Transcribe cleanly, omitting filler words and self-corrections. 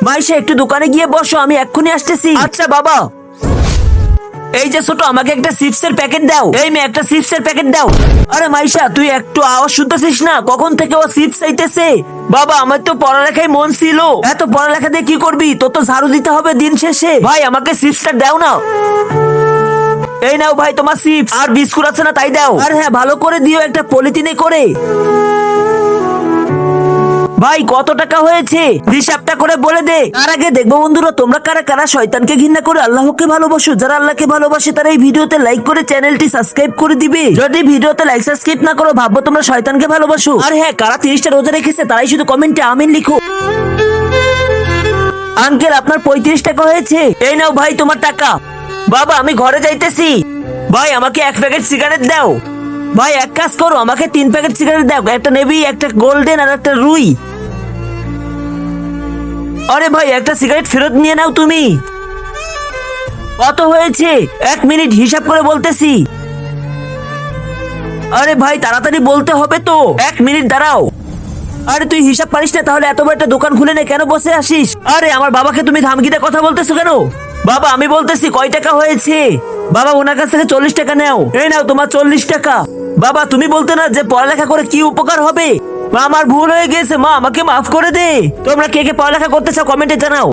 মাইশা একটু দোকানে গিয়ে বসো, আমি এক্ষুনি আসতেছি। আচ্ছা বাবা। এই যে ছোট, আমাকে একটা চিপসের প্যাকেট দাও। এই মেয়ে, একটা চিপসের প্যাকেট দাও। আরে মাইশা, তুই একটু আওয়াজ শুনতেছিস না? কখন থেকে ও চিপস চাইতেছে। বাবা, আমার তো পড়ালেখায় মন ছিল। এত পড়ালেখা দিয়ে কি করবি? তোর তো ঝাড়ু দিতে হবে দিন শেষে। ভাই, আমাকে চিপসটা দাও না। এই নাও ভাই তোমার চিপস। আর বিস্কুট আছে না, তাই দাও। আর হ্যাঁ, ভালো করে দিও, একটা পলিথিনে করে। ভাই, কত টাকা হয়েছে হিসাবটা করে বলে দে। তার আগে দেখবো বন্ধুরা, তোমরা কারা কারা শয়তানকে ঘৃণা করে আল্লাহকে ভালোবাসো। যারা আল্লাহকে ভালোবাসে তারা এই ভিডিওতে লাইক করে চ্যানেলটি সাবস্ক্রাইব করে দিবে। যদি ভিডিওতে লাইক সাবস্ক্রাইব না করো, ভাববো তোমরা শয়তানকে ভালোবাসো। আর হ্যাঁ, কারা 30টা রোজা রেখেছে তারাই শুধু কমেন্টে আমিন লিখো। আঙ্কেল, আপনার 35 টাকা হয়েছে। এই নাও ভাই তোমার টাকা। বাবা, আমি ঘরে যাইতেছি। ভাই, আমাকে 1 প্যাকেট সিগারেট দাও। ভাই, এক কাজ করো, আমাকে 3 প্যাকেট সিগারেট দাও। একটা নেভি, একটা গোল্ডেন আর একটা রুই। আরে ভাই, একটা সিগারেট ফেরত নিয়ে নাও তুমি। কত হয়েছে? 1 মিনিট, হিসাব করে বলতেছি। আরে ভাই, তাড়াতাড়ি বলতে হবে তো। 1 মিনিট দাঁড়াও। আরে তুই হিসাব পারিস না? তাহলে এত বড় একটা দোকান খুলে নে, কেন বসে আসিস? আরে আমার বাবাকে তুমি ধামকিতে কথা বলতেছো কেন? বাবা, আমি বলতেছি কয় টাকা হয়েছে। বাবা, ওনার কাছ থেকে 40 টাকা নাও। এই নাও তোমার 40 টাকা। বাবা, তুমি বলতে না যে পড়ালেখা করে কি উপকার হবে? মা, আমার ভুল হয়ে গেছে, মা আমাকে মাফ করে দে। তোমরা কে কে পড়ালেখা করতে চাও কমেন্টে জানাও।